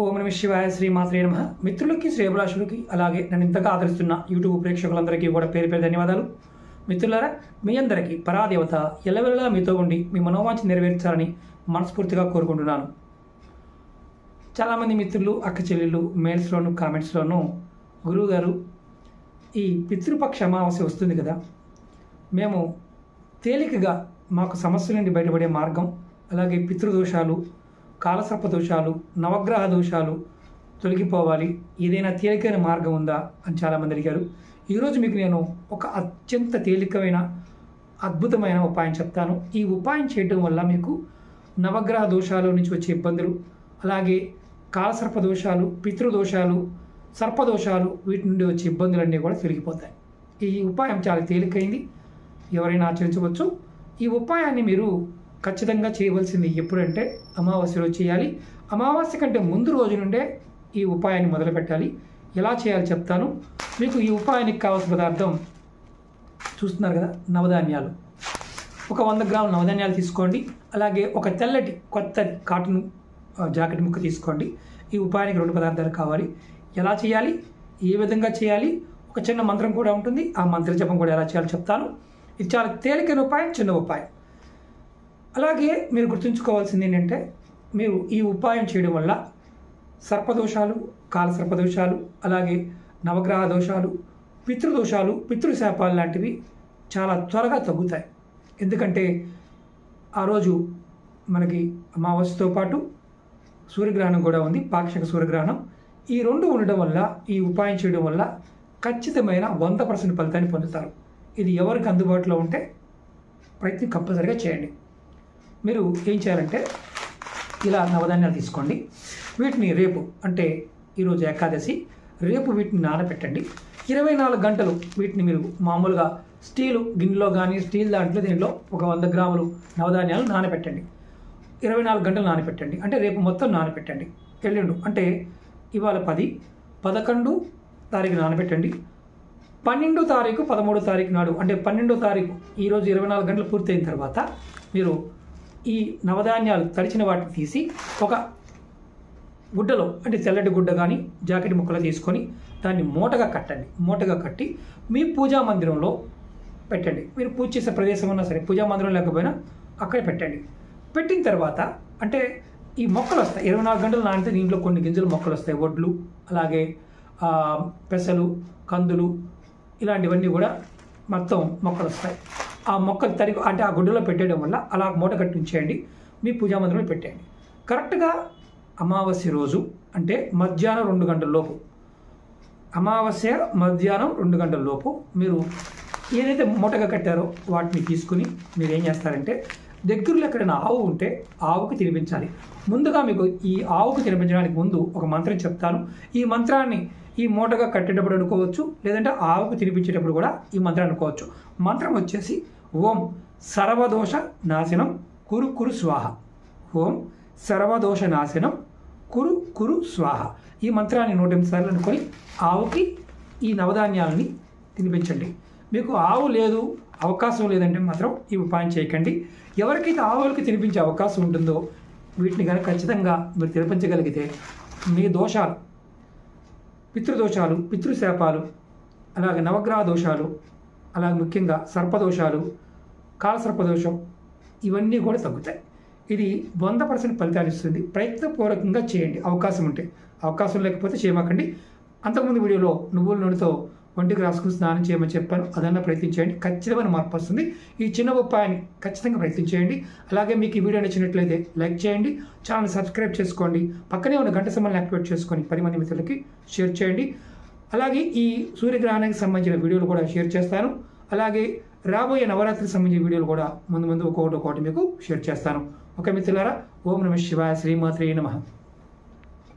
ఓం నమః శివాయ శ్రీమాత్రే నమః. మిత్రులకి శ్రేయభిలాషులకి అలాగే నన్ను ఇంతగా ఆదరిస్తున్న యూట్యూబ్ ప్రేక్షకులందరికీ కూడా పేరు పేరు ధన్యవాదాలు. మిత్రులారా, మీ అందరికీ పరాదేవత ఎల్లవెల్లలా మీతో ఉండి మీ మనోవాంఛ నెరవేర్చాలని మనస్ఫూర్తిగా కోరుకుంటున్నాను. చాలామంది మిత్రులు అక్క చెల్లెళ్ళు మెయిల్స్లోను కామెంట్స్లోనూ గురువుగారు ఈ పితృపక్ష అమావాస్య వస్తుంది కదా, మేము తేలికగా మాకు సమస్యల నుండి బయటపడే మార్గం, అలాగే పితృదోషాలు, కాలసర్ప దోషాలు, నవగ్రహ దోషాలు తొలగిపోవాలి, ఏదైనా తేలికైన మార్గం ఉందా అని చాలామంది అడిగారు. ఈరోజు మీకు నేను ఒక అత్యంత తేలికమైన అద్భుతమైన ఉపాయం చెప్తాను. ఈ ఉపాయం చేయడం వల్ల మీకు నవగ్రహ దోషాల నుంచి వచ్చే ఇబ్బందులు, అలాగే కాలసర్ప దోషాలు, పితృదోషాలు, సర్పదోషాలు, వీటి నుండి వచ్చే ఇబ్బందులన్నీ కూడా తొలగిపోతాయి. ఈ ఉపాయం చాలా తేలికైంది, ఎవరైనా ఆచరించవచ్చు. ఈ ఉపాయాన్ని మీరు ఖచ్చితంగా చేయవలసింది ఎప్పుడంటే అమావాస్య రోజు చేయాలి. అమావాస్య కంటే ముందు రోజు నుండే ఈ ఉపాయాన్ని మొదలు పెట్టాలి. ఎలా చేయాలో చెప్తాను. మీకు ఈ ఉపాయానికి కావాల్సిన పదార్థం చూస్తున్నారు కదా, నవధాన్యాలు. ఒక 100 గ్రాముల నవధాన్యాలు తీసుకోండి. అలాగే ఒక తెల్లటి కొత్త కాటన్ జాకెట్ ముక్క తీసుకోండి. ఈ ఉపాయానికి 2 పదార్థాలు కావాలి. ఎలా చేయాలి, ఏ విధంగా చేయాలి, ఒక చిన్న మంత్రం కూడా ఉంటుంది. ఆ మంత్ర జపం కూడా ఎలా చేయాలో చెప్తాను. ఇది చాలా తేలికైన ఉపాయం, చిన్న ఉపాయం. అలాగే మీరు గుర్తుంచుకోవాల్సింది ఏంటంటే, మీరు ఈ ఉపాయం చేయడం వల్ల సర్పదోషాలు, కాలసర్పదోషాలు, అలాగే నవగ్రహ దోషాలు, పితృదోషాలు, పితృశాపాలు లాంటివి చాలా త్వరగా తగ్గుతాయి. ఎందుకంటే ఆ రోజు మనకి అమావాస్యతో పాటు సూర్యగ్రహణం కూడా ఉంది, పాక్షిక సూర్యగ్రహణం. ఈ 2 ఉండడం వల్ల, ఈ ఉపాయం చేయడం వల్ల ఖచ్చితమైన 100% ఫలితాన్ని పొందుతారు. ఇది ఎవరికి అందుబాటులో ఉంటే ప్రయత్నం కంపల్సరిగా చేయండి. మీరు ఏం చేయాలంటే, ఇలా నవధాన్యాలు తీసుకోండి. వీటిని రేపు, అంటే ఈరోజు ఏకాదశి, రేపు వీటిని నానబెట్టండి. 24 గంటలు వీటిని మీరు మామూలుగా స్టీలు గిన్నెలో కానీ స్టీల్ దీంట్లో ఒక 100 గ్రాములు నవధాన్యాలు నానబెట్టండి. 24 గంటలు నానబెట్టండి. అంటే రేపు మొత్తం నానబెట్టండి. ఎల్లుండు అంటే ఇవాళ 10, 11 తారీఖు నానబెట్టండి. 12 తారీఖు, 13 తారీఖు నాడు, అంటే 12 తారీఖు ఈరోజు 24 గంటలు పూర్తయిన తర్వాత మీరు ఈ నవధాన్యాలు తడిచిన వాటిని తీసి ఒక గుడ్డలో, అంటే తెల్లటి గుడ్డ కానీ జాకెట్ ముక్కలు తీసుకొని దాన్ని మూటగా కట్టండి. మూటగా కట్టి మీ పూజా మందిరంలో పెట్టండి. మీరు పూజ చేసే ప్రదేశం ఉన్నా సరే, పూజా మందిరం లేకపోయినా అక్కడ పెట్టండి. పెట్టిన తర్వాత అంటే ఈ మొక్కలు వస్తాయి, 24 గంటలు నానితే దీంట్లో కొన్ని గింజలు మొక్కలు వస్తాయి, వడ్లు, అలాగే పెసలు, కందులు, ఇలాంటివన్నీ కూడా మొత్తం మొక్కలు వస్తాయి. ఆ మొక్కలు తరిగి, అంటే ఆ గుడ్డలో పెట్టేయడం వల్ల అలా మూట కట్టి ఉంచేయండి. మీ పూజా మందిరంలో పెట్టేయండి. కరెక్ట్గా అమావాస్య రోజు, అంటే మధ్యాహ్నం 2 గంటల లోపు, అమావాస్య మధ్యాహ్నం 2 గంటల లోపు మీరు ఏదైతే మూటగా కట్టారో వాటిని తీసుకుని మీరు ఏం చేస్తారంటే, దగ్గరలో ఎక్కడైనా ఆవు ఉంటే ఆవుకు తినిపించాలి. ముందుగా మీకు ఈ ఆవుకు తినిపించడానికి ముందు ఒక మంత్రం చెప్తాను. ఈ మంత్రాన్ని ఈ మూటగా కట్టేటప్పుడు అనుకోవచ్చు, లేదంటే ఆవుకు తినిపించేటప్పుడు కూడా ఈ మంత్రం అనుకోవచ్చు. మంత్రం వచ్చేసి ఓం సర్వదోష నాశనం కురు కురు స్వాహ. ఓం సర్వదోష నాశనం కురు కురు స్వాహ. ఈ మంత్రాన్ని 108 సార్లు అనుకొని ఆవుకి ఈ నవధాన్యాలని తినిపించండి. మీకు ఆవు లేదు, అవకాశం లేదంటే మాత్రం ఈ ఉపాయం చేయకండి. ఎవరికైతే ఆవులకి తినిపించే అవకాశం ఉంటుందో వీటిని కనుక ఖచ్చితంగా మీరు తినిపించగలిగితే మీ దోషాలు, పితృదోషాలు, పితృశాపాలు, అలాగే నవగ్రహ దోషాలు, అలాగే ముఖ్యంగా సర్పదోషాలు, కాలసర్పదోషం, ఇవన్నీ కూడా తగ్గుతాయి. ఇది 100% ఫలితాలు ఇస్తుంది. ప్రయత్నపూర్వకంగా చేయండి అవకాశం ఉంటే. అవకాశం లేకపోతే చేయమాకండి. అంతకుముందు వీడియోలో నువ్వుల నూనెతో ఒంటికి రాసుకుని స్నానం చేయమని చెప్పాను. అదన్నా ప్రయత్నించేయండి, ఖచ్చితమైన మార్పు వస్తుంది. ఈ చిన్న ఉపాయాన్ని ఖచ్చితంగా ప్రయత్నించేయండి. అలాగే మీకు ఈ వీడియో నచ్చినట్లయితే లైక్ చేయండి, ఛానల్ సబ్స్క్రైబ్ చేసుకోండి, పక్కనే ఉన్న గంట సింబల్ని యాక్టివేట్ చేసుకొని 10 మంది మిత్రులకి షేర్ చేయండి. అలాగే ఈ సూర్యగ్రహణానికి సంబంధించిన వీడియోలు కూడా షేర్ చేస్తాను. అలాగే రాబోయే నవరాత్రికి సంబంధించిన వీడియోలు కూడా ముందు ఒక్కొక్కటి మీకు షేర్ చేస్తాను. ఓకే మిత్రులారా, ఓం నమః శివాయ శ్రీమాత్రే నమః.